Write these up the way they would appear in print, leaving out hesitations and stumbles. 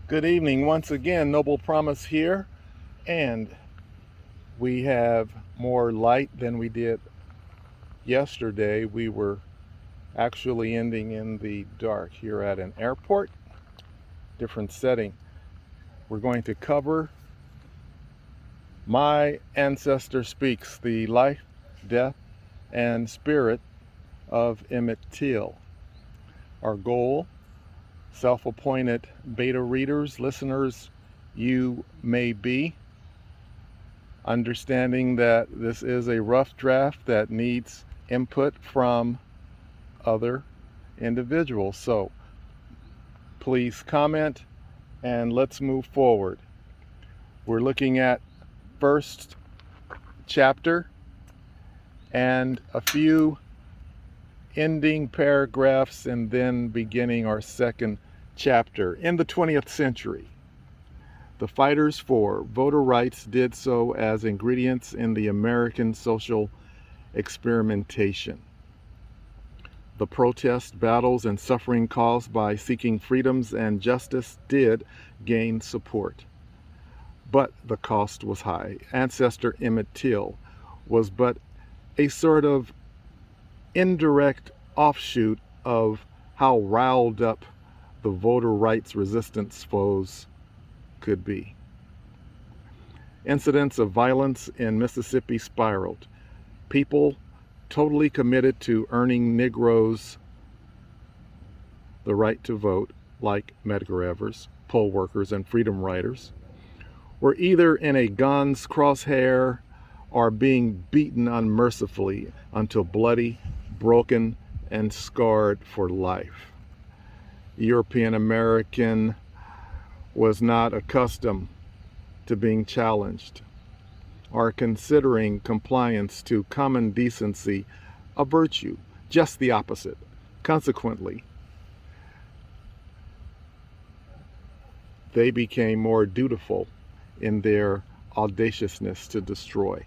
Good evening once again, Noble Promise here, and we have more light than we did yesterday. We were actually ending in the dark here at an airport, different setting. We're going to cover My Ancestor Speaks, the life, death, and spirit of Emmett Till. Our goal, self-appointed beta readers, listeners you may be, understanding that this is a rough draft that needs input from other individuals. So please comment and let's move forward. We're looking at first chapter and a few ending paragraphs and then beginning our second chapter. In the 20th century, the fighters for voter rights did so as ingredients in the American social experimentation. The protest, battles, and suffering caused by seeking freedoms and justice did gain support. But the cost was high. Ancestor Emmett Till was but a sort of indirect offshoot of how riled up the voter rights resistance foes could be. Incidents of violence in Mississippi spiraled. People totally committed to earning Negroes the right to vote, like Medgar Evers, poll workers, and freedom riders, were either in a gun's crosshair or being beaten unmercifully until bloody, broken, and scarred for life. European American was not accustomed to being challenged or considering compliance to common decency a virtue, just the opposite. Consequently, they became more dutiful in their audaciousness to destroy.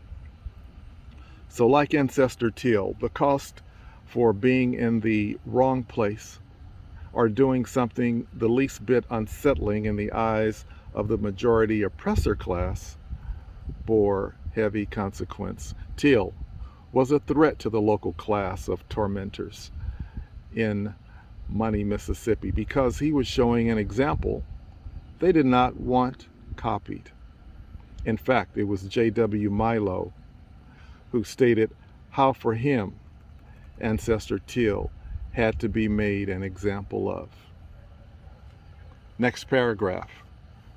So like Ancestor Till, the cost for being in the wrong place or doing something the least bit unsettling in the eyes of the majority oppressor class bore heavy consequence. Till was a threat to the local class of tormentors in Money, Mississippi, because he was showing an example they did not want copied. In fact, it was J.W. Milo who stated how for him Ancestor Till had to be made an example of. Next paragraph.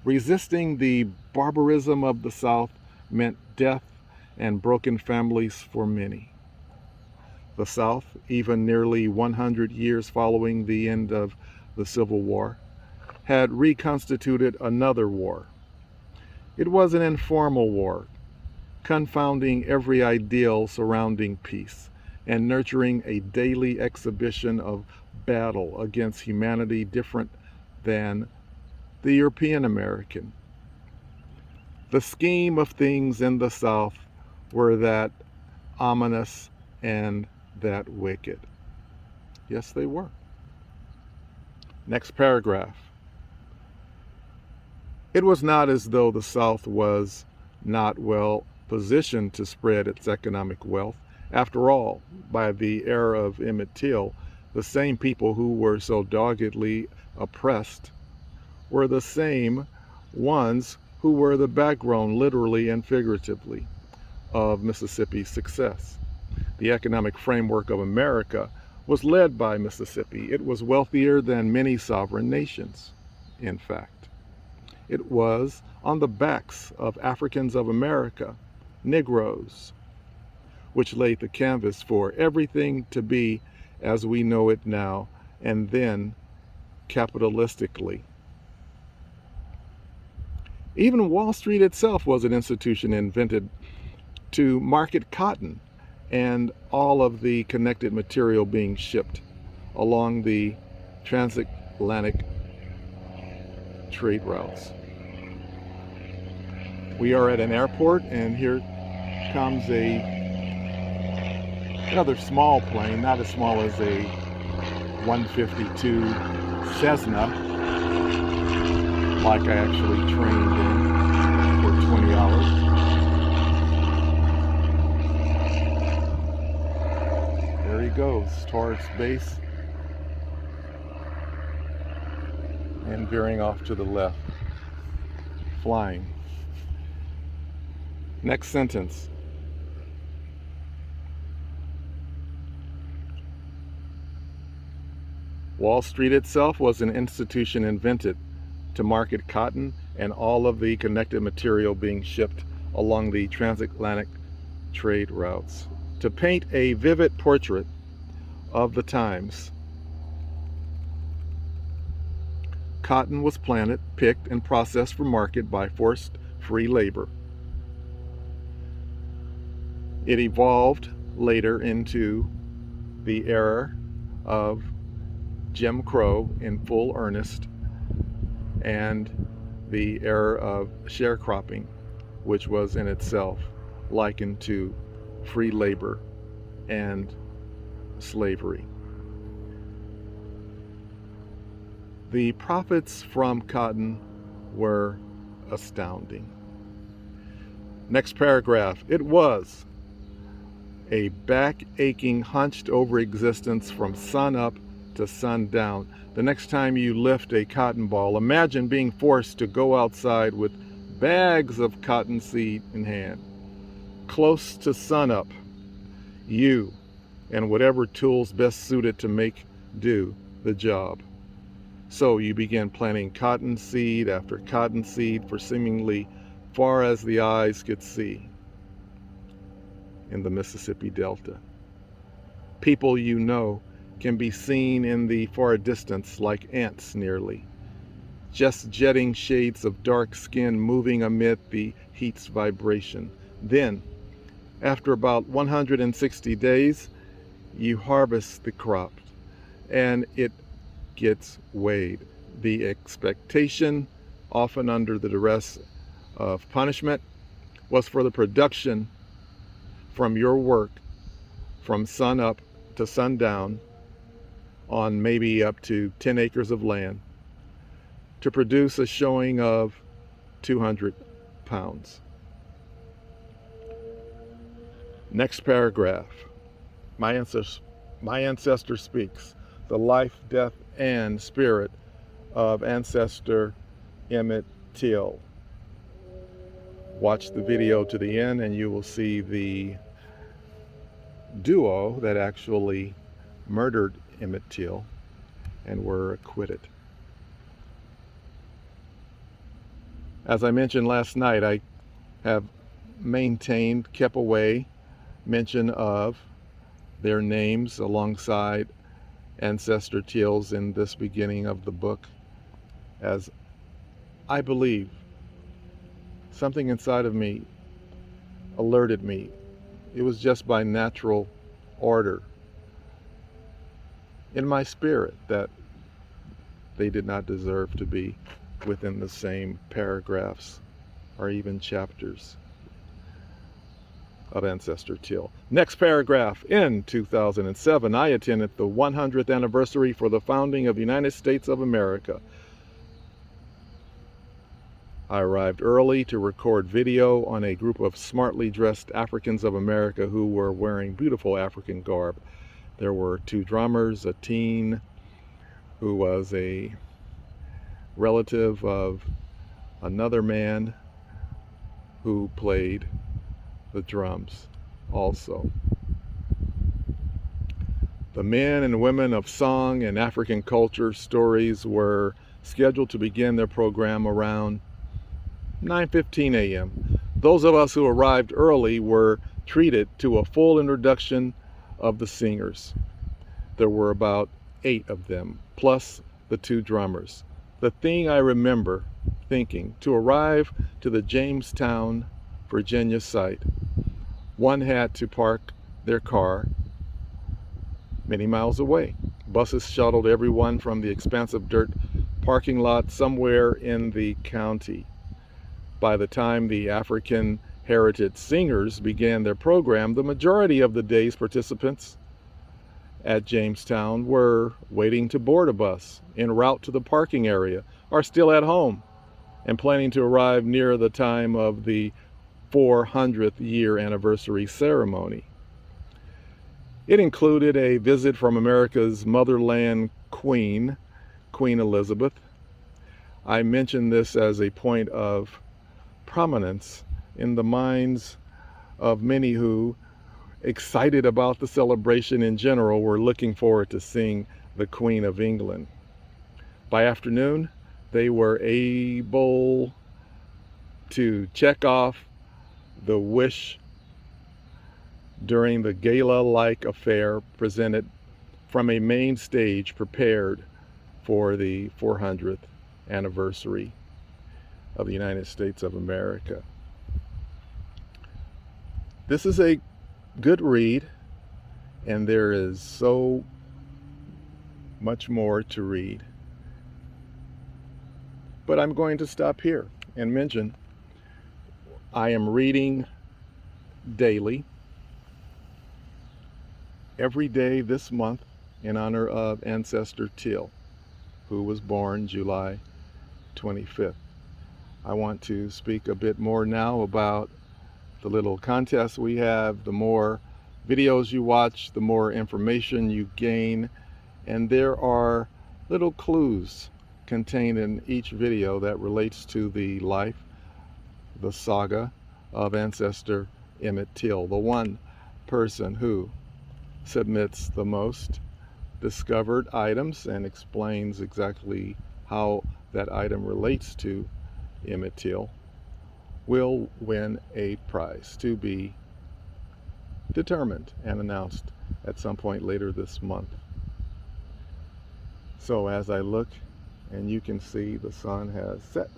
Resisting the barbarism of the South meant death and broken families for many. The South, even nearly 100 years following the end of the Civil War, had reconstituted another war. It was an informal war, confounding every ideal surrounding peace and nurturing a daily exhibition of battle against humanity different than the European American. The scheme of things in the South were that ominous and that wicked. Yes, they were. Next paragraph. It was not as though the South was not well positioned to spread its economic wealth. After all, by the era of Emmett Till, the same people who were so doggedly oppressed were the same ones who were the backbone, literally and figuratively, of Mississippi's success. The economic framework of America was led by Mississippi. It was wealthier than many sovereign nations, in fact. It was on the backs of Africans of America, Negroes, which laid the canvas for everything to be as we know it now, and then capitalistically. Even Wall Street itself was an institution invented to market cotton and all of the connected material being shipped along the transatlantic trade routes. We are at an airport, and here comes another small plane, not as small as a 152 Cessna, like I actually trained in for 20 hours. There he goes towards base and veering off to the left, flying. Next sentence. Wall Street itself was an institution invented to market cotton and all of the connected material being shipped along the transatlantic trade routes. To paint a vivid portrait of the times, cotton was planted, picked, and processed for market by forced free labor. It evolved later into the era of Jim Crow in full earnest and the era of sharecropping, which was in itself likened to free labor and slavery. The profits from cotton were astounding. Next paragraph. It was a back-aching, hunched-over existence from sun up to sundown. The next time you lift a cotton ball, imagine being forced to go outside with bags of cottonseed in hand. Close to sunup, you and whatever tools best suited to make do the job. So you began planting cottonseed after cottonseed for seemingly far as the eyes could see in the Mississippi Delta. People you know can be seen in the far distance like ants nearly, just jetting shades of dark skin moving amid the heat's vibration. Then, after about 160 days, you harvest the crop and it gets weighed. The expectation, often under the duress of punishment, was for the production from your work from sun up to sundown on maybe up to 10 acres of land to produce a showing of 200 pounds. Next paragraph. My ancestor speaks. The life, death, and spirit of Ancestor Emmett Till. Watch the video to the end and you will see the duo that actually murdered Emmett Till and were acquitted. As I mentioned last night, I have kept away mention of their names alongside Ancestor Till's in this beginning of the book, as I believe something inside of me alerted me. It was just by natural order in my spirit that they did not deserve to be within the same paragraphs or even chapters of Ancestor Till. Next paragraph. In 2007, I attended the 100th anniversary for the founding of the United States of America. I arrived early to record video on a group of smartly dressed Africans of America who were wearing beautiful African garb. There were 2 drummers, a teen who was a relative of another man who played the drums also. The men and women of song and African culture stories were scheduled to begin their program around 9:15 a.m. Those of us who arrived early were treated to a full introduction of the singers. There were about 8 of them, plus the 2 drummers. The thing I remember thinking, to arrive to the Jamestown, Virginia site, one had to park their car many miles away. Buses shuttled everyone from the expansive dirt parking lot somewhere in the county. By the time the African heritage singers began their program, the majority of the day's participants at Jamestown were waiting to board a bus en route to the parking area or still at home and planning to arrive near the time of the 400th year anniversary ceremony. It included a visit from America's motherland queen, Queen Elizabeth. I mention this as a point of prominence in the minds of many who, excited about the celebration in general, were looking forward to seeing the Queen of England. By afternoon, they were able to check off the wish during the gala-like affair presented from a main stage prepared for the 400th anniversary of the United States of America. This is a good read, and there is so much more to read. But I'm going to stop here and mention I am reading daily, every day this month, in honor of Ancestor Till, who was born July 25th. I want to speak a bit more now about the little contest we have. The more videos you watch, the more information you gain, and there are little clues contained in each video that relates to the life, the saga of Ancestor Emmett Till, the one person who submits the most discovered items and explains exactly how that item relates to Emmett Till, will win a prize to be determined and announced at some point later this month. So as I look, and you can see the sun has set,